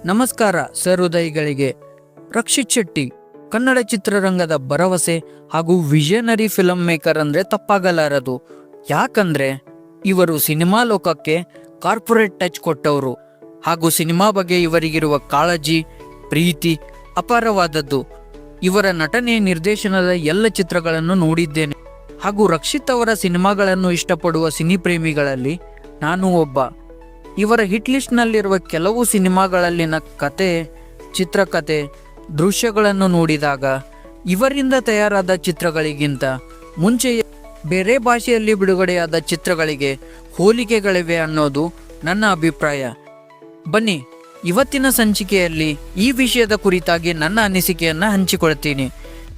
ನಮಸ್ಕಾರ ಸಹೃದಯಿಗಳಿಗೆ. ರಕ್ಷಿತ್ ಶೆಟ್ಟಿ ಕನ್ನಡ ಚಿತ್ರರಂಗದ ಭರವಸೆ ಹಾಗೂ ವಿಷನರಿ ಫಿಲಂ ಮೇಕರ್ ಅಂದ್ರೆ ತಪ್ಪಾಗಲಾರದು. ಯಾಕಂದ್ರೆ ಇವರು ಸಿನಿಮಾ ಲೋಕಕ್ಕೆ ಕಾರ್ಪೊರೇಟ್ ಟಚ್ ಕೊಟ್ಟವರು ಹಾಗೂ ಸಿನಿಮಾ ಬಗ್ಗೆ ಇವರಿಗಿರುವ ಕಾಳಜಿ ಪ್ರೀತಿ ಅಪಾರವಾದದ್ದು. ಇವರ ನಟನೆ ನಿರ್ದೇಶನದ ಎಲ್ಲ ಚಿತ್ರಗಳನ್ನು ನೋಡಿದ್ದೇನೆ ಹಾಗೂ ರಕ್ಷಿತ್ ಅವರ ಸಿನಿಮಾಗಳನ್ನು ಇಷ್ಟಪಡುವ ಸಿನಿ ಪ್ರೇಮಿಗಳಲ್ಲಿ ನಾನು ಒಬ್ಬ. ಇವರ ಹಿಟ್ ಲಿಸ್ಟ್ನಲ್ಲಿರುವ ಕೆಲವು ಸಿನಿಮಾಗಳಲ್ಲಿನ ಕತೆ, ಚಿತ್ರಕಥೆ, ದೃಶ್ಯಗಳನ್ನು ನೋಡಿದಾಗ ಇವರಿಂದ ತಯಾರಾದ ಚಿತ್ರಗಳಿಗಿಂತ ಮುಂಚೆ ಬೇರೆ ಭಾಷೆಯಲ್ಲಿ ಬಿಡುಗಡೆಯಾದ ಚಿತ್ರಗಳಿಗೆ ಹೋಲಿಕೆಗಳಿವೆ ಅನ್ನೋದು ನನ್ನ ಅಭಿಪ್ರಾಯ. ಬನ್ನಿ, ಇವತ್ತಿನ ಸಂಚಿಕೆಯಲ್ಲಿ ಈ ವಿಷಯದ ಕುರಿತಾಗಿ ನನ್ನ ಅನಿಸಿಕೆಯನ್ನು ಹಂಚಿಕೊಳ್ತೀನಿ.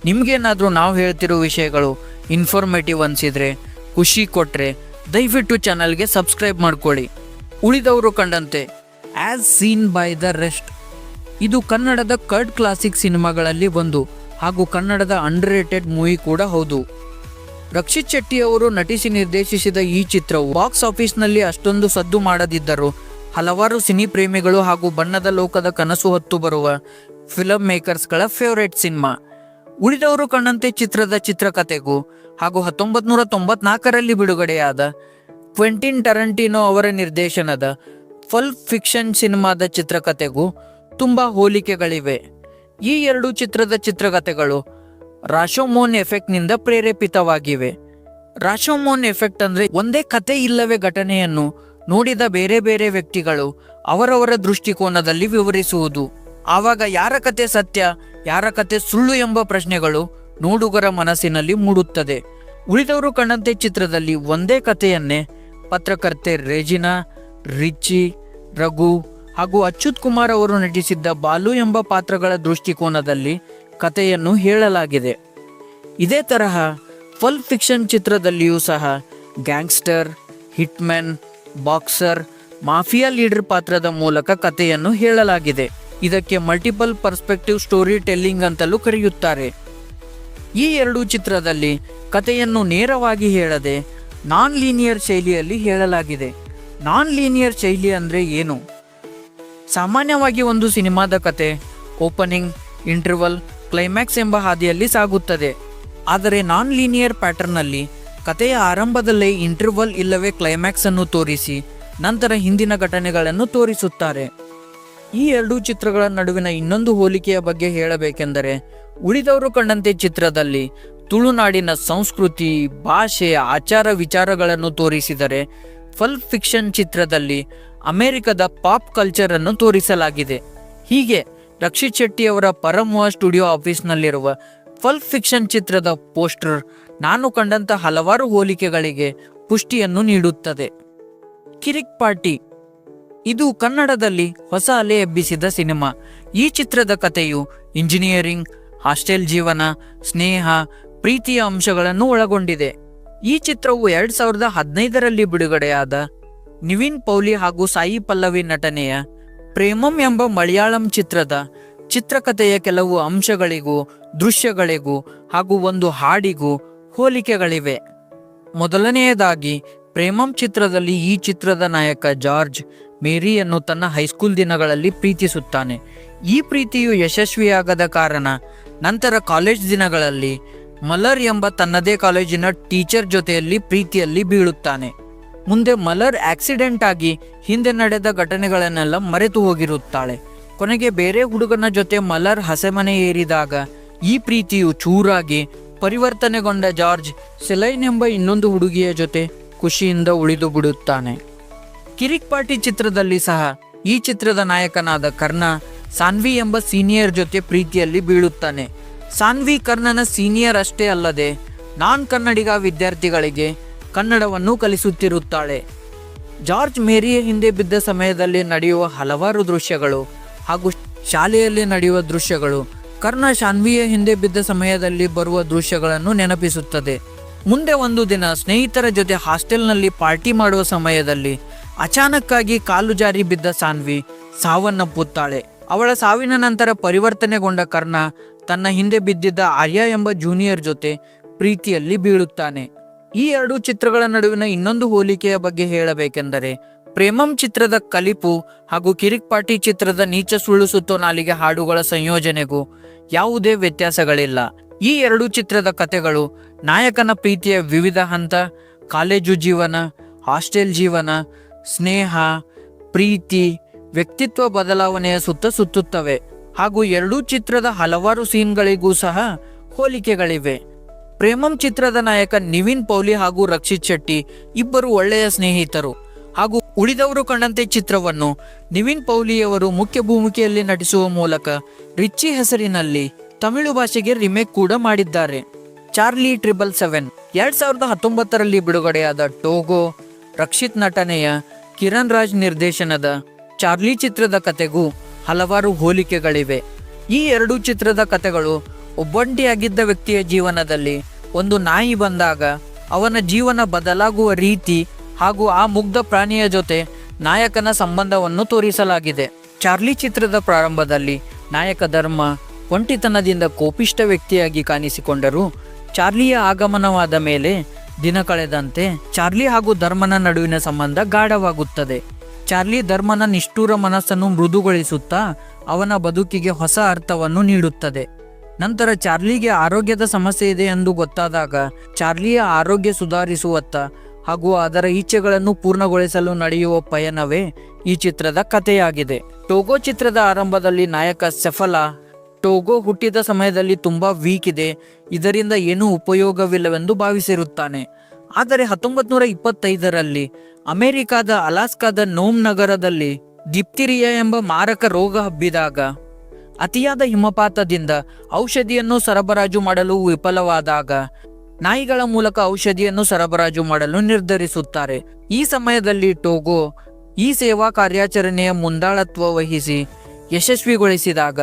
ನಿಮಗೇನಾದರೂ ನಾವು ಹೇಳ್ತಿರೋ ವಿಷಯಗಳು ಇನ್ಫಾರ್ಮೇಟಿವ್ ಅನಿಸಿದರೆ, ಖುಷಿ ಕೊಟ್ಟರೆ ದಯವಿಟ್ಟು ಚಾನಲ್ಗೆ ಸಬ್ಸ್ಕ್ರೈಬ್ ಮಾಡ್ಕೊಳ್ಳಿ. ಉಳಿದವರು ಕಂಡಂತೆ as seen by the rest ಇದು ಕನ್ನಡದ ಕಲ್ಟ್ ಕ್ಲಾಸಿಕ್ ಸಿನಿಮಾಗಳಲ್ಲಿ ಒಂದು ಹಾಗೂ ಕನ್ನಡದ ಅಂಡರ್ ರೇಟೆಡ್ ಮೂವಿ ಕೂಡ ಹೌದು. ರಕ್ಷಿತ್ ಶೆಟ್ಟಿ ಅವರು ನಟಿಸಿ ನಿರ್ದೇಶಿಸಿದ ಈ ಚಿತ್ರವು ಬಾಕ್ಸ್ ಆಫೀಸ್ನಲ್ಲಿ ಅಷ್ಟೊಂದು ಸದ್ದು ಮಾಡದಿದ್ದರೂ ಹಲವಾರು ಸಿನಿ ಪ್ರೇಮಿಗಳು ಹಾಗೂ ಬಣ್ಣದ ಲೋಕದ ಕನಸು ಹೊತ್ತು ಬರುವ ಫಿಲಂ ಮೇಕರ್ಸ್ಗಳ ಫೇವರೇಟ್ ಸಿನಿಮಾ. ಉಳಿದವರು ಕಂಡಂತೆ ಚಿತ್ರದ ಚಿತ್ರಕಥೆಗೂ ಹಾಗೂ 1994ರಲ್ಲಿ ಬಿಡುಗಡೆಯಾದ ಕ್ವೆಂಟಿನ್ ಟರಂಟಿನೋ ಅವರ ನಿರ್ದೇಶನದ ಪಲ್ಪ್ ಫಿಕ್ಷನ್ ಸಿನಿಮಾದ ಚಿತ್ರಕಥೆಗೂ ತುಂಬ ಹೋಲಿಕೆಗಳಿವೆ. ಈ ಎರಡು ಚಿತ್ರದ ಚಿತ್ರಕಥೆಗಳು ರಾಶೋಮೋನ್ ಎಫೆಕ್ಟ್ನಿಂದ ಪ್ರೇರೇಪಿತವಾಗಿವೆ. ರಾಶೋಮೋನ್ ಎಫೆಕ್ಟ್ ಅಂದರೆ ಒಂದೇ ಕತೆ ಇಲ್ಲವೇ ಘಟನೆಯನ್ನು ನೋಡಿದ ಬೇರೆ ಬೇರೆ ವ್ಯಕ್ತಿಗಳು ಅವರವರ ದೃಷ್ಟಿಕೋನದಲ್ಲಿ ವಿವರಿಸುವುದು. ಆವಾಗ ಯಾರ ಕತೆ ಸತ್ಯ, ಯಾರ ಕತೆ ಸುಳ್ಳು ಎಂಬ ಪ್ರಶ್ನೆಗಳು ನೋಡುಗರ ಮನಸ್ಸಿನಲ್ಲಿ ಮೂಡುತ್ತದೆ. ಉಳಿದವರು ಕಂಡಂತೆ ಚಿತ್ರದಲ್ಲಿ ಒಂದೇ ಕಥೆಯನ್ನೇ ಪತ್ರಕರ್ತೆ ರೆಜಿನಾ, ರಿಚಿ, ರಘು ಹಾಗೂ ಅಚ್ಯುತ್ ಕುಮಾರ್ ಅವರು ನಟಿಸಿದ್ದ ಬಾಲು ಎಂಬ ಪಾತ್ರಗಳ ದೃಷ್ಟಿಕೋನದಲ್ಲಿ ಕಥೆಯನ್ನು ಹೇಳಲಾಗಿದೆ. ಇದೇ ತರಹ ಪಲ್ಪ್ ಫಿಕ್ಷನ್ ಚಿತ್ರದಲ್ಲಿಯೂ ಸಹ gangster, hitman, boxer, mafia leader ಪಾತ್ರದ ಮೂಲಕ ಕಥೆಯನ್ನು ಹೇಳಲಾಗಿದೆ. ಇದಕ್ಕೆ ಮಲ್ಟಿಪಲ್ ಪರ್ಸ್ಪೆಕ್ಟಿವ್ ಸ್ಟೋರಿ ಟೆಲ್ಲಿಂಗ್ ಅಂತಲೂ ಕರೆಯುತ್ತಾರೆ. ಈ ಎರಡೂ ಚಿತ್ರದಲ್ಲಿ ಕಥೆಯನ್ನು ನೇರವಾಗಿ ಹೇಳದೆ ನಾನ್ ಲೀನಿಯರ್ ಶೈಲಿಯಲ್ಲಿ ಹೇಳಲಾಗಿದೆ. ನಾನ್ ಲೀನಿಯರ್ ಶೈಲಿ ಅಂದರೆ ಏನು? ಸಾಮಾನ್ಯವಾಗಿ ಒಂದು ಸಿನಿಮಾದ ಕತೆ ಓಪನಿಂಗ್, ಇಂಟರ್ವಲ್, ಕ್ಲೈಮ್ಯಾಕ್ಸ್ ಎಂಬ ಹಾದಿಯಲ್ಲಿ ಸಾಗುತ್ತದೆ. ಆದರೆ ನಾನ್ ಲೀನಿಯರ್ ಪ್ಯಾಟರ್ನಲ್ಲಿ ಕಥೆಯ ಆರಂಭದಲ್ಲೇ ಇಂಟರ್ವಲ್ ಇಲ್ಲವೇ ಕ್ಲೈಮ್ಯಾಕ್ಸ್ ಅನ್ನು ತೋರಿಸಿ ನಂತರ ಹಿಂದಿನ ಘಟನೆಗಳನ್ನು ತೋರಿಸುತ್ತಾರೆ. ಈ ಎರಡೂ ಚಿತ್ರಗಳ ನಡುವಿನ ಇನ್ನೊಂದು ಹೋಲಿಕೆಯ ಬಗ್ಗೆ ಹೇಳಬೇಕೆಂದರೆ, ಉಳಿದವರು ಕಂಡಂತೆ ಚಿತ್ರದಲ್ಲಿ ತುಳುನಾಡಿನ ಸಂಸ್ಕೃತಿ, ಭಾಷೆ, ಆಚಾರ ವಿಚಾರಗಳನ್ನು ತೋರಿಸಿದರೆ ಪಲ್ಪ್ ಫಿಕ್ಷನ್ ಚಿತ್ರದಲ್ಲಿ ಅಮೆರಿಕದ ಪಾಪ್ ಕಲ್ಚರ್ ಅನ್ನು ತೋರಿಸಲಾಗಿದೆ. ಹೀಗೆ ರಕ್ಷಿತ್ ಶೆಟ್ಟಿ ಅವರ ಪರಮುವ ಸ್ಟುಡಿಯೋ ಆಫೀಸ್ನಲ್ಲಿರುವ ಪಲ್ಪ್ ಫಿಕ್ಷನ್ ಚಿತ್ರದ ಪೋಸ್ಟರ್ ನಾನು ಕಂಡಂತ ಹಲವಾರು ಹೋಲಿಕೆಗಳಿಗೆ ಪುಷ್ಟಿಯನ್ನು ನೀಡುತ್ತದೆ. ಕಿರಿಕ್ ಪಾರ್ಟಿ ಇದು ಕನ್ನಡದಲ್ಲಿ ಹೊಸ ಅಲೆ ಎಬ್ಬಿಸಿದ ಸಿನಿಮಾ. ಈ ಚಿತ್ರದ ಕಥೆಯು ಇಂಜಿನಿಯರಿಂಗ್, ಹಾಸ್ಟೆಲ್ ಜೀವನ, ಸ್ನೇಹ, ಪ್ರೀತಿಯ ಅಂಶಗಳನ್ನು ಒಳಗೊಂಡಿದೆ. ಈ ಚಿತ್ರವು 2015ರಲ್ಲಿ ಬಿಡುಗಡೆಯಾದ ನಿವಿನ್ ಪೌಲಿ ಹಾಗೂ ಸಾಯಿ ಪಲ್ಲವಿ ನಟನೆಯ ಪ್ರೇಮಂ ಎಂಬ ಮಲಯಾಳಂ ಚಿತ್ರದ ಚಿತ್ರಕಥೆಯ ಕೆಲವು ಅಂಶಗಳಿಗೂ ದೃಶ್ಯಗಳಿಗೂ ಹಾಗೂ ಒಂದು ಹಾಡಿಗೂ ಹೋಲಿಕೆಗಳಿವೆ. ಮೊದಲನೆಯದಾಗಿ ಪ್ರೇಮಂ ಚಿತ್ರದಲ್ಲಿ ಈ ಚಿತ್ರದ ನಾಯಕ ಜಾರ್ಜ್ ಮೇರಿಯನ್ನು ತನ್ನ ಹೈಸ್ಕೂಲ್ ದಿನಗಳಲ್ಲಿ ಪ್ರೀತಿಸುತ್ತಾನೆ. ಈ ಪ್ರೀತಿಯು ಯಶಸ್ವಿಯಾಗದ ಕಾರಣ ನಂತರ ಕಾಲೇಜ್ ದಿನಗಳಲ್ಲಿ ಮಲರ್ ಎಂಬ ತನ್ನದೇ ಕಾಲೇಜಿನ ಟೀಚರ್ ಜೊತೆಯಲ್ಲಿ ಪ್ರೀತಿಯಲ್ಲಿ ಬೀಳುತ್ತಾನೆ. ಮುಂದೆ ಮಲರ್ ಆಕ್ಸಿಡೆಂಟ್ ಆಗಿ ಹಿಂದೆ ನಡೆದ ಘಟನೆಗಳನ್ನೆಲ್ಲ ಮರೆತು ಹೋಗಿರುತ್ತಾಳೆ. ಕೊನೆಗೆ ಬೇರೆ ಹುಡುಗನ ಜೊತೆ ಮಲರ್ ಹಸೆಮನೆ ಏರಿದಾಗ ಈ ಪ್ರೀತಿಯು ಚೂರಾಗಿ ಪರಿವರ್ತನೆಗೊಂಡ ಜಾರ್ಜ್ ಸೆಲೈನ್ ಎಂಬ ಇನ್ನೊಂದು ಹುಡುಗಿಯ ಜೊತೆ ಖುಷಿಯಿಂದ ಉಳಿದು ಬಿಡುತ್ತಾನೆ. ಕಿರಿಕ್ ಪಾರ್ಟಿ ಚಿತ್ರದಲ್ಲಿ ಸಹ ಈ ಚಿತ್ರದ ನಾಯಕನಾದ ಕರ್ಣ ಸಾನ್ವಿ ಎಂಬ ಸೀನಿಯರ್ ಜೊತೆ ಪ್ರೀತಿಯಲ್ಲಿ ಬೀಳುತ್ತಾನೆ. ಸಾನ್ವಿ ಕರ್ಣನ ಸೀನಿಯರ್ ಅಷ್ಟೇ ಅಲ್ಲದೆ ನಾನ್ ಕನ್ನಡಿಗ ವಿದ್ಯಾರ್ಥಿಗಳಿಗೆ ಕನ್ನಡವನ್ನು ಕಲಿಸುತ್ತಿರುತ್ತಾಳೆ. ಜಾರ್ಜ್ ಮೇರಿಯ ಹಿಂದೆ ಬಿದ್ದ ಸಮಯದಲ್ಲಿ ನಡೆಯುವ ಹಲವಾರು ದೃಶ್ಯಗಳು ಹಾಗೂ ಶಾಲೆಯಲ್ಲಿ ನಡೆಯುವ ದೃಶ್ಯಗಳು ಕರ್ಣ ಶಾನ್ವಿಯ ಹಿಂದೆ ಬಿದ್ದ ಸಮಯದಲ್ಲಿ ಬರುವ ದೃಶ್ಯಗಳನ್ನು ನೆನಪಿಸುತ್ತದೆ. ಮುಂದೆ ಒಂದು ದಿನ ಸ್ನೇಹಿತರ ಜೊತೆ ಹಾಸ್ಟೆಲ್ನಲ್ಲಿ ಪಾರ್ಟಿ ಮಾಡುವ ಸಮಯದಲ್ಲಿ ಅಚಾನಕ್ಕಾಗಿ ಕಾಲು ಜಾರಿ ಬಿದ್ದ ಸಾನ್ವಿ ಸಾವನ್ನಪ್ಪುತ್ತಾಳೆ. ಅವಳ ಸಾವಿನ ನಂತರ ಪರಿವರ್ತನೆಗೊಂಡ ಕರ್ಣ ತನ್ನ ಹಿಂದೆ ಬಿದ್ದಿದ್ದ ಆರ್ಯ ಎಂಬ ಜೂನಿಯರ್ ಜೊತೆ ಪ್ರೀತಿಯಲ್ಲಿ ಬೀಳುತ್ತಾನೆ. ಈ ಎರಡು ಚಿತ್ರಗಳ ನಡುವಿನ ಇನ್ನೊಂದು ಹೋಲಿಕೆಯ ಬಗ್ಗೆ ಹೇಳಬೇಕೆಂದರೆ, ಪ್ರೇಮಂ ಚಿತ್ರದ ಕಲಿಪು ಹಾಗೂ ಕಿರಿಕ್ ಪಾರ್ಟಿ ಚಿತ್ರದ ನೀಚ ಸುಳ್ಳು ಸುತ್ತೋ ನಾಲಿಗೆ ಹಾಡುಗಳ ಸಂಯೋಜನೆಗೂ ಯಾವುದೇ ವ್ಯತ್ಯಾಸಗಳಿಲ್ಲ. ಈ ಎರಡೂ ಚಿತ್ರದ ಕಥೆಗಳು ನಾಯಕನ ಪ್ರೀತಿಯ ವಿವಿಧ ಹಂತ, ಕಾಲೇಜು ಜೀವನ, ಹಾಸ್ಟೆಲ್ ಜೀವನ, ಸ್ನೇಹ, ಪ್ರೀತಿ, ವ್ಯಕ್ತಿತ್ವ ಬದಲಾವಣೆಯ ಸುತ್ತ ಸುತ್ತುತ್ತವೆ. ಹಾಗೂ ಎರಡೂ ಚಿತ್ರದ ಹಲವಾರು ಸೀನ್ಗಳಿಗೂ ಸಹ ಹೋಲಿಕೆಗಳಿವೆ. ಪ್ರೇಮಂ ಚಿತ್ರದ ನಾಯಕ ನಿವಿನ್ ಪೌಲಿ ಹಾಗೂ ರಕ್ಷಿತ್ ಶೆಟ್ಟಿ ಇಬ್ಬರು ಒಳ್ಳೆಯ ಸ್ನೇಹಿತರು. ಹಾಗೂ ಉಳಿದವರು ಕಂಡಂತೆ ಚಿತ್ರವನ್ನು ನಿವಿನ್ ಪೌಲಿಯವರು ಮುಖ್ಯ ಭೂಮಿಕೆಯಲ್ಲಿ ನಟಿಸುವ ಮೂಲಕ ರಿಚ್ಚಿ ಹೆಸರಿನಲ್ಲಿ ತಮಿಳು ಭಾಷೆಗೆ ರಿಮೇಕ್ ಕೂಡ ಮಾಡಿದ್ದಾರೆ. ಚಾರ್ಲಿ 777 2019ರಲ್ಲಿ ಬಿಡುಗಡೆಯಾದ ಟೋಗೋ, ರಕ್ಷಿತ್ ನಟನೆಯ, ಕಿರಣ್ ರಾಜ್ ನಿರ್ದೇಶನದ ಚಾರ್ಲಿ ಚಿತ್ರದ ಕತೆಗೂ ಹಲವಾರು ಹೋಲಿಕೆಗಳಿವೆ. ಈ ಎರಡೂ ಚಿತ್ರದ ಕತೆಗಳು ಒಬ್ಬಂಟಿಯಾಗಿದ್ದ ವ್ಯಕ್ತಿಯ ಜೀವನದಲ್ಲಿ ಒಂದು ನಾಯಿ ಬಂದಾಗ ಅವನ ಜೀವನ ಬದಲಾಗುವ ರೀತಿ ಹಾಗೂ ಆ ಮುಗ್ಧ ಪ್ರಾಣಿಯ ಜೊತೆ ನಾಯಕನ ಸಂಬಂಧವನ್ನು ತೋರಿಸಲಾಗಿದೆ. ಚಾರ್ಲಿ ಚಿತ್ರದ ಪ್ರಾರಂಭದಲ್ಲಿ ನಾಯಕ ಧರ್ಮ ಒಂಟಿತನದಿಂದ ಕೋಪಿಷ್ಟ ವ್ಯಕ್ತಿಯಾಗಿ ಕಾಣಿಸಿಕೊಂಡರೂ ಚಾರ್ಲಿಯ ಆಗಮನವಾದ ಮೇಲೆ ದಿನ ಕಳೆದಂತೆ ಚಾರ್ಲಿ ಹಾಗೂ ಧರ್ಮನ ನಡುವಿನ ಸಂಬಂಧ ಗಾಢವಾಗುತ್ತದೆ. ಚಾರ್ಲಿ ಧರ್ಮನ ನಿಷ್ಠುರ ಮನಸ್ಸನ್ನು ಮೃದುಗೊಳಿಸುತ್ತಾ ಅವನ ಬದುಕಿಗೆ ಹೊಸ ಅರ್ಥವನ್ನು ನೀಡುತ್ತದೆ. ನಂತರ ಚಾರ್ಲಿಗೆ ಆರೋಗ್ಯದ ಸಮಸ್ಯೆ ಇದೆ ಎಂದು ಗೊತ್ತಾದಾಗ ಚಾರ್ಲಿಯ ಆರೋಗ್ಯ ಸುಧಾರಿಸುವತ್ತ ಹಾಗೂ ಅದರ ಇಚ್ಛೆಗಳನ್ನು ಪೂರ್ಣಗೊಳಿಸಲು ನಡೆಯುವ ಪಯಣವೇ ಈ ಚಿತ್ರದ ಕಥೆಯಾಗಿದೆ. ಟೋಗೋ ಚಿತ್ರದ ಆರಂಭದಲ್ಲಿ ನಾಯಕ ಸೆಫಲ ಟೋಗೋ ಹುಟ್ಟಿದ ಸಮಯದಲ್ಲಿ ತುಂಬಾ ವೀಕ್ ಇದೆ, ಇದರಿಂದ ಏನೂ ಉಪಯೋಗವಿಲ್ಲವೆಂದು ಭಾವಿಸಿರುತ್ತಾನೆ. ಆದರೆ 1925ರಲ್ಲಿ ಅಮೆರಿಕಾದ ಅಲಾಸ್ಕಾದ ನೋಮ್ ನಗರದಲ್ಲಿ ದಿಪ್ತಿರಿಯಾ ಎಂಬ ಮಾರಕ ರೋಗ ಹಬ್ಬಿದಾಗ ಅತಿಯಾದ ಹಿಮಪಾತದಿಂದ ಔಷಧಿಯನ್ನು ಸರಬರಾಜು ಮಾಡಲು ವಿಫಲವಾದಾಗ ನಾಯಿಗಳ ಮೂಲಕ ಔಷಧಿಯನ್ನು ಸರಬರಾಜು ಮಾಡಲು ನಿರ್ಧರಿಸುತ್ತಾರೆ. ಈ ಸಮಯದಲ್ಲಿ ಟೋಗೋ ಈ ಸೇವಾ ಕಾರ್ಯಾಚರಣೆಯ ಮುಂದಾಳತ್ವ ವಹಿಸಿ ಯಶಸ್ವಿಗೊಳಿಸಿದಾಗ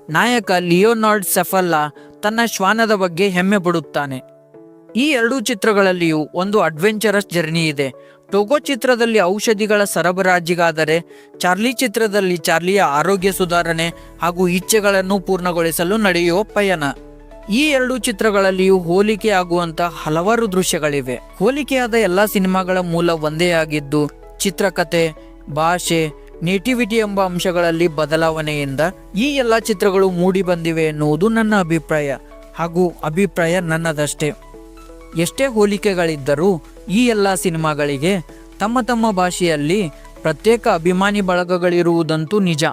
ನಾಯಕ ಲಿಯೋನಾರ್ಡ್ ಸೆಫಲ್ಲ ತನ್ನ ಶ್ವಾನದ ಬಗ್ಗೆ ಹೆಮ್ಮೆ ಪಡುತ್ತಾನೆ. ಈ ಎರಡೂ ಚಿತ್ರಗಳಲ್ಲಿಯೂ ಒಂದು ಅಡ್ವೆಂಚರಸ್ ಜರ್ನಿ ಇದೆ. ಟೋಗೋ ಚಿತ್ರದಲ್ಲಿ ಔಷಧಿಗಳ ಸರಬರಾಜಿಗಾದರೆ ಚಾರ್ಲಿ ಚಿತ್ರದಲ್ಲಿ ಚಾರ್ಲಿಯ ಆರೋಗ್ಯ ಸುಧಾರಣೆ ಹಾಗೂ ಇಚ್ಛೆಗಳನ್ನು ಪೂರ್ಣಗೊಳಿಸಲು ನಡೆಯುವ ಪಯಣ. ಈ ಎರಡೂ ಚಿತ್ರಗಳಲ್ಲಿಯೂ ಹೋಲಿಕೆ ಆಗುವಂತ ಹಲವಾರು ದೃಶ್ಯಗಳಿವೆ. ಹೋಲಿಕೆಯಾದ ಎಲ್ಲ ಸಿನಿಮಾಗಳ ಮೂಲ ಒಂದೇ ಆಗಿದ್ದು ಚಿತ್ರಕಥೆ, ಭಾಷೆ, ನೇಟಿವಿಟಿ ಎಂಬ ಅಂಶಗಳಲ್ಲಿ ಬದಲಾವಣೆಯಿಂದ ಈ ಎಲ್ಲ ಚಿತ್ರಗಳು ಮೂಡಿ ಬಂದಿವೆ ಎನ್ನುವುದು ನನ್ನ ಅಭಿಪ್ರಾಯ. ಹಾಗೂ ಅಭಿಪ್ರಾಯ ನನ್ನದಷ್ಟೇ. ಎಷ್ಟೇ ಹೋಲಿಕೆಗಳಿದ್ದರೂ ಈ ಎಲ್ಲ ಸಿನಿಮಾಗಳಿಗೆ ತಮ್ಮ ತಮ್ಮ ಭಾಷೆಯಲ್ಲಿ ಪ್ರತ್ಯೇಕ ಅಭಿಮಾನಿ ಬಳಗಗಳಿರುವುದಂತೂ ನಿಜ.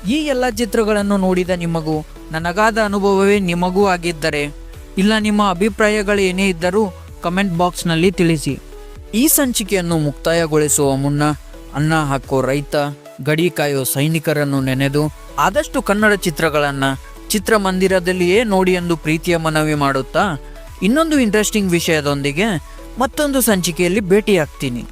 ಈ ಎಲ್ಲ ಚಿತ್ರಗಳನ್ನು ನೋಡಿದ ನಿಮಗೂ ನನಗಾದ ಅನುಭವವೇ ನಿಮಗೂ ಆಗಿದ್ದರೆ ಇಲ್ಲ ನಿಮ್ಮ ಅಭಿಪ್ರಾಯಗಳು ಏನೇ ಇದ್ದರೂ ಕಮೆಂಟ್ ಬಾಕ್ಸ್ನಲ್ಲಿ ತಿಳಿಸಿ. ಈ ಸಂಚಿಕೆಯನ್ನು ಮುಕ್ತಾಯಗೊಳಿಸುವ ಮುನ್ನ ಅನ್ನ ಹಾಕೋ ರೈತ, ಗಡಿ ಕಾಯೋ ಸೈನಿಕರನ್ನು ನೆನೆದು ಆದಷ್ಟು ಕನ್ನಡ ಚಿತ್ರಗಳನ್ನು ಚಿತ್ರಮಂದಿರದಲ್ಲಿಯೇ ನೋಡಿ ಎಂದು ಪ್ರೀತಿಯ ಮನವಿ ಮಾಡುತ್ತಾ ಇನ್ನೊಂದು ಇಂಟ್ರೆಸ್ಟಿಂಗ್ ವಿಷಯದೊಂದಿಗೆ ಮತ್ತೊಂದು ಸಂಚಿಕೆಯಲ್ಲಿ ಭೇಟಿಯಾಗ್ತೀನಿ.